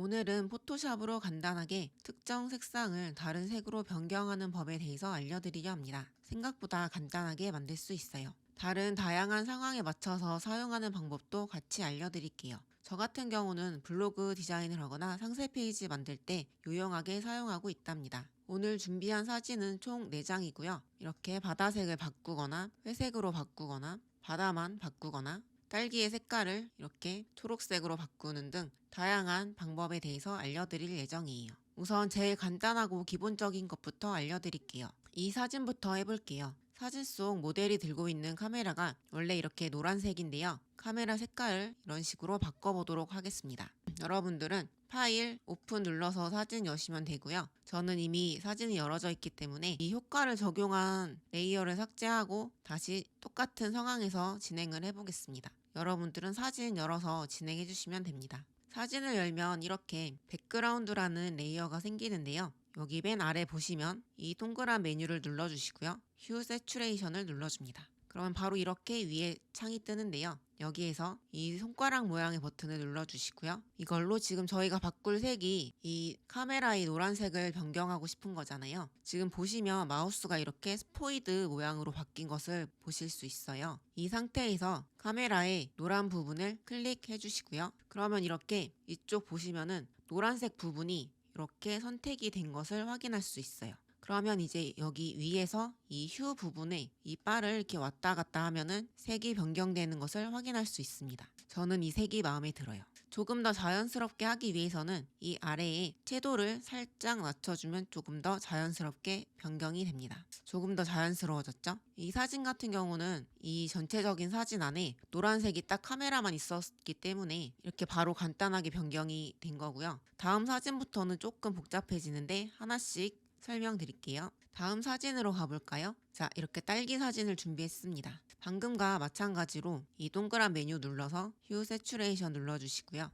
오늘은 포토샵으로 간단하게 특정 색상을 다른 색으로 변경하는 법에 대해서 알려드리려 합니다. 생각보다 간단하게 만들 수 있어요. 다른 다양한 상황에 맞춰서 사용하는 방법도 같이 알려드릴게요. 저 같은 경우는 블로그 디자인을 하거나 상세 페이지 만들 때 유용하게 사용하고 있답니다. 오늘 준비한 사진은 총 4장이고요. 이렇게 바다색을 바꾸거나 회색으로 바꾸거나 바다만 바꾸거나 딸기의 색깔을 이렇게 초록색으로 바꾸는 등 다양한 방법에 대해서 알려드릴 예정이에요. 우선 제일 간단하고 기본적인 것부터 알려드릴게요. 이 사진부터 해볼게요. 사진 속 모델이 들고 있는 카메라가 원래 이렇게 노란색인데요. 카메라 색깔을 이런 식으로 바꿔보도록 하겠습니다. 여러분들은 파일 오픈 눌러서 사진 여시면 되고요. 저는 이미 사진이 열어져 있기 때문에 이 효과를 적용한 레이어를 삭제하고 다시 똑같은 상황에서 진행을 해보겠습니다. 여러분들은 사진 열어서 진행해 주시면 됩니다. 사진을 열면 이렇게 백그라운드라는 레이어가 생기는데요. 여기 맨 아래 보시면 이 동그란 메뉴를 눌러주시고요. 휴 세츄레이션을 눌러줍니다. 그러면 바로 이렇게 위에 창이 뜨는데요. 여기에서 이 손가락 모양의 버튼을 눌러주시고요. 이걸로 지금 저희가 바꿀 색이 이 카메라의 노란색을 변경하고 싶은 거잖아요. 지금 보시면 마우스가 이렇게 스포이드 모양으로 바뀐 것을 보실 수 있어요. 이 상태에서 카메라의 노란 부분을 클릭해 주시고요. 그러면 이렇게 이쪽 보시면은 노란색 부분이 이렇게 선택이 된 것을 확인할 수 있어요. 그러면 이제 여기 위에서 이 휴 부분에 이 바를 이렇게 왔다 갔다 하면은 색이 변경되는 것을 확인할 수 있습니다. 저는 이 색이 마음에 들어요. 조금 더 자연스럽게 하기 위해서는 이 아래에 채도를 살짝 낮춰주면 조금 더 자연스럽게 변경이 됩니다. 조금 더 자연스러워졌죠? 이 사진 같은 경우는 이 전체적인 사진 안에 노란색이 딱 카메라만 있었기 때문에 이렇게 바로 간단하게 변경이 된 거고요. 다음 사진부터는 조금 복잡해지는데 하나씩 설명드릴게요. 다음 사진으로 가볼까요? 자, 이렇게 딸기 사진을 준비했습니다. 방금과 마찬가지로 이 동그란 메뉴 눌러서 휴 세츄레이션 눌러주시고요.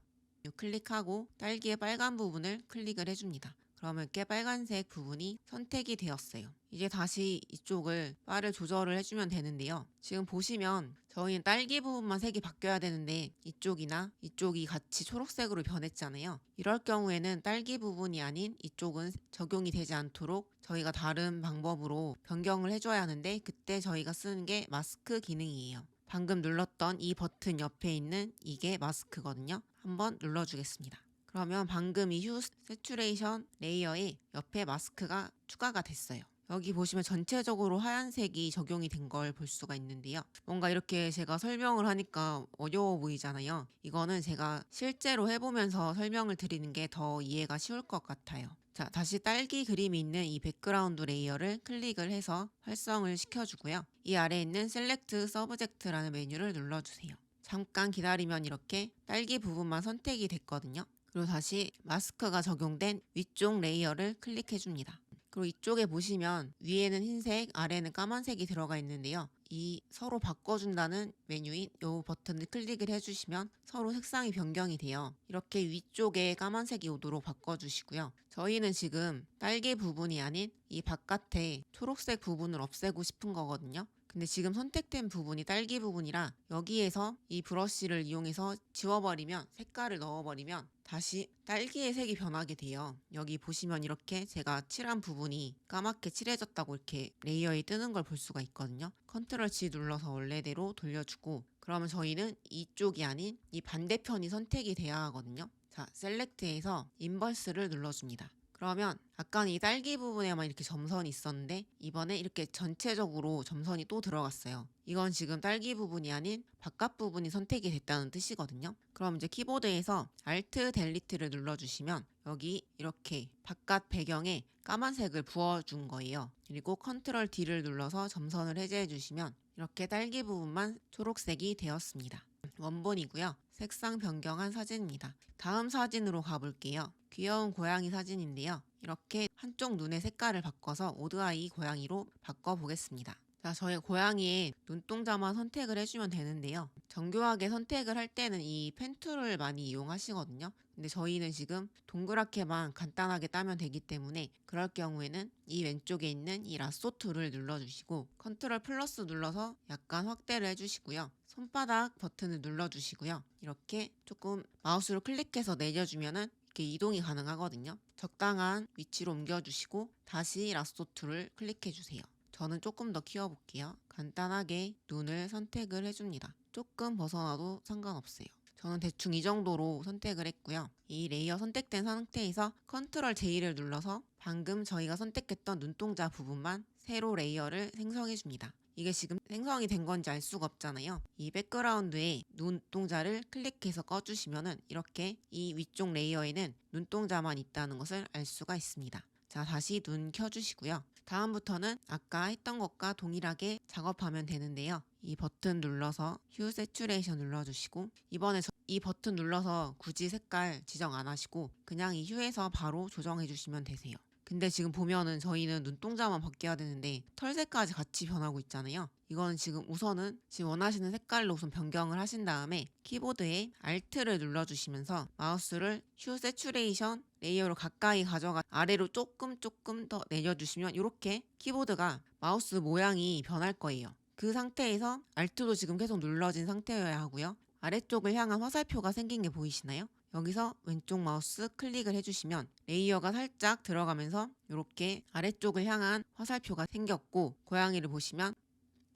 클릭하고 딸기의 빨간 부분을 클릭을 해줍니다. 그러면 이렇게 빨간색 부분이 선택이 되었어요. 이제 다시 이쪽을 바를 조절을 해주면 되는데요. 지금 보시면 저희는 딸기 부분만 색이 바뀌어야 되는데 이쪽이나 이쪽이 같이 초록색으로 변했잖아요. 이럴 경우에는 딸기 부분이 아닌 이쪽은 적용이 되지 않도록 저희가 다른 방법으로 변경을 해줘야 하는데 그때 저희가 쓰는 게 마스크 기능이에요. 방금 눌렀던 이 버튼 옆에 있는 이게 마스크거든요. 한번 눌러주겠습니다. 그러면 방금 이 휴 세츄레이션 레이어에 옆에 마스크가 추가가 됐어요. 여기 보시면 전체적으로 하얀색이 적용이 된 걸 볼 수가 있는데요. 뭔가 이렇게 제가 설명을 하니까 어려워 보이잖아요. 이거는 제가 실제로 해보면서 설명을 드리는 게 더 이해가 쉬울 것 같아요. 자, 다시 딸기 그림이 있는 이 백그라운드 레이어를 클릭을 해서 활성을 시켜주고요. 이 아래에 있는 셀렉트 서브젝트라는 메뉴를 눌러주세요. 잠깐 기다리면 이렇게 딸기 부분만 선택이 됐거든요. 그리고 다시 마스크가 적용된 위쪽 레이어를 클릭해 줍니다. 그리고 이쪽에 보시면 위에는 흰색, 아래는 까만색이 들어가 있는데요. 이 서로 바꿔준다는 메뉴인 이 버튼을 클릭을 해주시면 서로 색상이 변경이 돼요. 이렇게 위쪽에 까만색이 오도록 바꿔주시고요. 저희는 지금 딸기 부분이 아닌 이 바깥에 초록색 부분을 없애고 싶은 거거든요. 근데 지금 선택된 부분이 딸기 부분이라 여기에서 이 브러쉬를 이용해서 지워버리면 색깔을 넣어버리면 다시 딸기의 색이 변하게 돼요. 여기 보시면 이렇게 제가 칠한 부분이 까맣게 칠해졌다고 이렇게 레이어에 뜨는 걸 볼 수가 있거든요. 컨트롤 G 눌러서 원래대로 돌려주고 그러면 저희는 이쪽이 아닌 이 반대편이 선택이 돼야 하거든요. 자, 셀렉트에서 인버스를 눌러줍니다. 그러면 아까는 이 딸기 부분에만 이렇게 점선이 있었는데 이번에 이렇게 전체적으로 점선이 또 들어갔어요. 이건 지금 딸기 부분이 아닌 바깥 부분이 선택이 됐다는 뜻이거든요. 그럼 이제 키보드에서 Alt Delete를 눌러주시면 여기 이렇게 바깥 배경에 까만색을 부어준 거예요. 그리고 Ctrl D를 눌러서 점선을 해제해 주시면 이렇게 딸기 부분만 초록색이 되었습니다. 원본이고요. 색상 변경한 사진입니다. 다음 사진으로 가볼게요. 귀여운 고양이 사진인데요. 이렇게 한쪽 눈의 색깔을 바꿔서 오드아이 고양이로 바꿔보겠습니다. 자, 저희 고양이의 눈동자만 선택을 해주면 되는데요. 정교하게 선택을 할 때는 이 펜 툴을 많이 이용하시거든요. 근데 저희는 지금 동그랗게만 간단하게 따면 되기 때문에 그럴 경우에는 이 왼쪽에 있는 이 라쏘 툴을 눌러주시고 컨트롤 플러스 눌러서 약간 확대를 해주시고요. 손바닥 버튼을 눌러주시고요. 이렇게 조금 마우스로 클릭해서 내려주면은 이렇게 이동이 가능하거든요. 적당한 위치로 옮겨주시고 다시 라스트 툴을 클릭해주세요. 저는 조금 더 키워볼게요. 간단하게 눈을 선택을 해줍니다. 조금 벗어나도 상관없어요. 저는 대충 이 정도로 선택을 했고요. 이 레이어 선택된 상태에서 컨트롤 J를 눌러서 방금 저희가 선택했던 눈동자 부분만 새로 레이어를 생성해 줍니다. 이게 지금 생성이 된 건지 알 수가 없잖아요. 이 백그라운드에 눈동자를 클릭해서 꺼주시면은 이렇게 이 위쪽 레이어에는 눈동자만 있다는 것을 알 수가 있습니다. 자, 다시 눈 켜주시고요. 다음부터는 아까 했던 것과 동일하게 작업하면 되는데요. 이 버튼 눌러서 휴 세츄레이션 눌러주시고, 이번에 이 버튼 눌러서 굳이 색깔 지정 안 하시고 그냥 이 휴에서 바로 조정해 주시면 되세요. 근데 지금 보면은 저희는 눈동자만 바뀌어야 되는데 털색까지 같이 변하고 있잖아요. 이건 지금 우선은 지금 원하시는 색깔로 우선 변경을 하신 다음에 키보드에 Alt를 눌러주시면서 마우스를 휴 세츄레이션 레이어로 가까이 가져가 아래로 조금 더 내려주시면 이렇게 키보드가 마우스 모양이 변할 거예요. 그 상태에서 Alt도 지금 계속 눌러진 상태여야 하고요. 아래쪽을 향한 화살표가 생긴 게 보이시나요? 여기서 왼쪽 마우스 클릭을 해주시면 레이어가 살짝 들어가면서 이렇게 아래쪽을 향한 화살표가 생겼고, 고양이를 보시면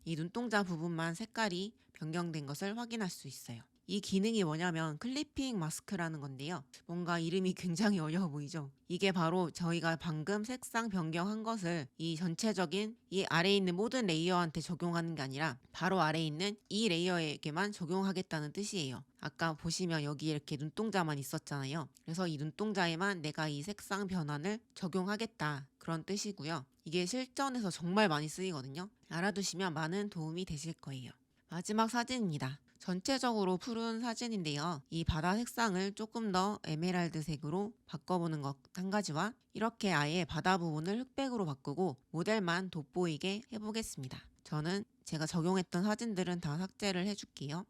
이 눈동자 부분만 색깔이 변경된 것을 확인할 수 있어요. 이 기능이 뭐냐면 클리핑 마스크라는 건데요. 뭔가 이름이 굉장히 어려워 보이죠? 이게 바로 저희가 방금 색상 변경한 것을 이 전체적인 이 아래에 있는 모든 레이어한테 적용하는 게 아니라 바로 아래에 있는 이 레이어에게만 적용하겠다는 뜻이에요. 아까 보시면 여기 이렇게 눈동자만 있었잖아요. 그래서 이 눈동자에만 내가 이 색상 변환을 적용하겠다, 그런 뜻이고요. 이게 실전에서 정말 많이 쓰이거든요. 알아두시면 많은 도움이 되실 거예요. 마지막 사진입니다. 전체적으로 푸른 사진인데요. 이 바다 색상을 조금 더 에메랄드색으로 바꿔보는 것 한 가지와 이렇게 아예 바다 부분을 흑백으로 바꾸고 모델만 돋보이게 해보겠습니다. 저는 제가 적용했던 사진들은 다 삭제를 해줄게요.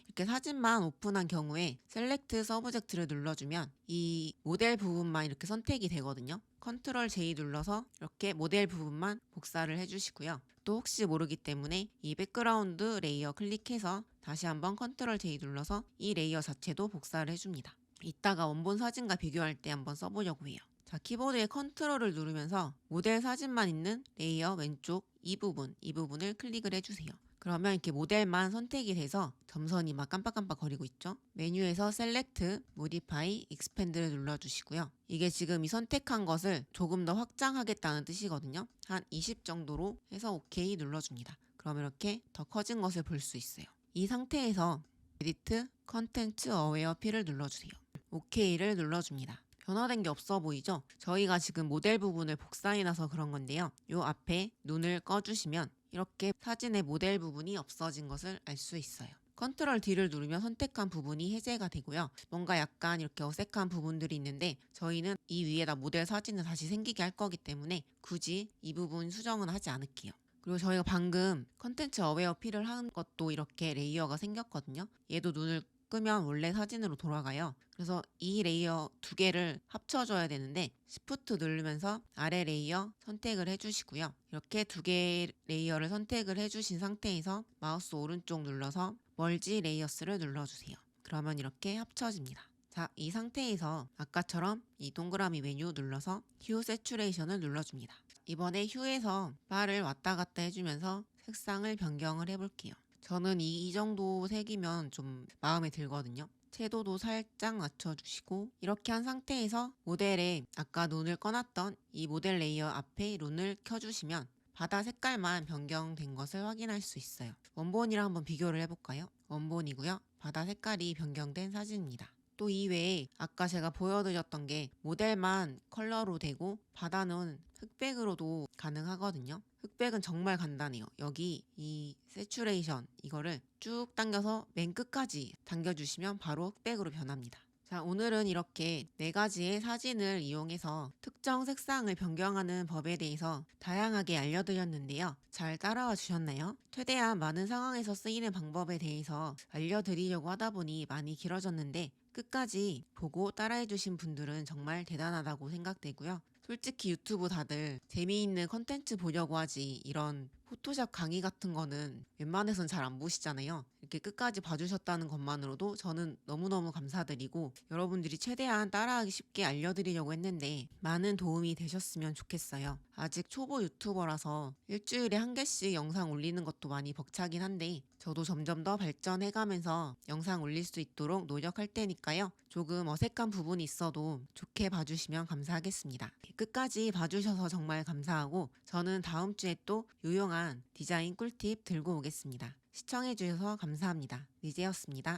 이렇게 사진만 오픈한 경우에 셀렉트 서브젝트를 눌러주면 이 모델 부분만 이렇게 선택이 되거든요. 컨트롤 J 눌러서 이렇게 모델 부분만 복사를 해주시고요. 또 혹시 모르기 때문에 이 백그라운드 레이어 클릭해서 다시 한번 컨트롤 J 눌러서 이 레이어 자체도 복사를 해줍니다. 이따가 원본 사진과 비교할 때 한번 써보려고 해요. 자, 키보드에 컨트롤을 누르면서 모델 사진만 있는 레이어 왼쪽 이 부분을 클릭을 해주세요. 그러면 이렇게 모델만 선택이 돼서 점선이 막 깜빡깜빡 거리고 있죠. 메뉴에서 Select, Modify, Expand를 눌러주시고요. 이게 지금 이 선택한 것을 조금 더 확장하겠다는 뜻이거든요. 한 20 정도로 해서 OK 눌러줍니다. 그러면 이렇게 더 커진 것을 볼 수 있어요. 이 상태에서 Edit, Content Aware Fill을 눌러주세요. OK를 눌러줍니다. 변화된 게 없어 보이죠? 저희가 지금 모델 부분을 복사해놔서 그런 건데요. 이 앞에 눈을 꺼주시면 이렇게 사진의 모델 부분이 없어진 것을 알 수 있어요. 컨트롤 D를 누르면 선택한 부분이 해제가 되고요. 뭔가 약간 이렇게 어색한 부분들이 있는데 저희는 이 위에다 모델 사진을 다시 생기게 할 거기 때문에 굳이 이 부분 수정은 하지 않을게요. 그리고 저희가 방금 컨텐츠 어웨어 필을 한 것도 이렇게 레이어가 생겼거든요. 얘도 눈을 끄면 원래 사진으로 돌아가요. 그래서 이 레이어 두 개를 합쳐줘야 되는데 Shift 누르면서 아래 레이어 선택을 해주시고요. 이렇게 두 개의 레이어를 선택을 해주신 상태에서 마우스 오른쪽 눌러서 멀지 레이어스를 눌러주세요. 그러면 이렇게 합쳐집니다. 자, 이 상태에서 아까처럼 이 동그라미 메뉴 눌러서 휴 세츄레이션을 눌러줍니다. 이번에 휴에서 바를 왔다 갔다 해주면서 색상을 변경을 해볼게요. 저는 이 정도 색이면 좀 마음에 들거든요. 채도도 살짝 낮춰주시고 이렇게 한 상태에서 모델에 아까 눈을 꺼놨던 이 모델 레이어 앞에 눈을 켜주시면 바다 색깔만 변경된 것을 확인할 수 있어요. 원본이랑 한번 비교를 해볼까요? 원본이고요. 바다 색깔이 변경된 사진입니다. 또 이외에 아까 제가 보여드렸던 게 모델만 컬러로 되고 바다는 흑백으로도 가능하거든요. 흑백은 정말 간단해요. 여기 이 세츄레이션 이거를 쭉 당겨서 맨 끝까지 당겨주시면 바로 흑백으로 변합니다. 자, 오늘은 이렇게 4가지의 사진을 이용해서 특정 색상을 변경하는 법에 대해서 다양하게 알려드렸는데요. 잘 따라와 주셨나요? 최대한 많은 상황에서 쓰이는 방법에 대해서 알려드리려고 하다 보니 많이 길어졌는데 끝까지 보고 따라해주신 분들은 정말 대단하다고 생각되고요. 솔직히 유튜브 다들 재미있는 컨텐츠 보려고 하지 이런 포토샵 강의 같은 거는 웬만해선 잘 안 보시잖아요. 이렇게 끝까지 봐주셨다는 것만으로도 저는 너무너무 감사드리고 여러분들이 최대한 따라하기 쉽게 알려드리려고 했는데 많은 도움이 되셨으면 좋겠어요. 아직 초보 유튜버라서 일주일에 한 개씩 영상 올리는 것도 많이 벅차긴 한데 저도 점점 더 발전해가면서 영상 올릴 수 있도록 노력할 테니까요. 조금 어색한 부분이 있어도 좋게 봐주시면 감사하겠습니다. 끝까지 봐주셔서 정말 감사하고 저는 다음 주에 또 유용한 디자인 꿀팁 들고 오겠습니다. 시청해주셔서 감사합니다. 리제였습니다.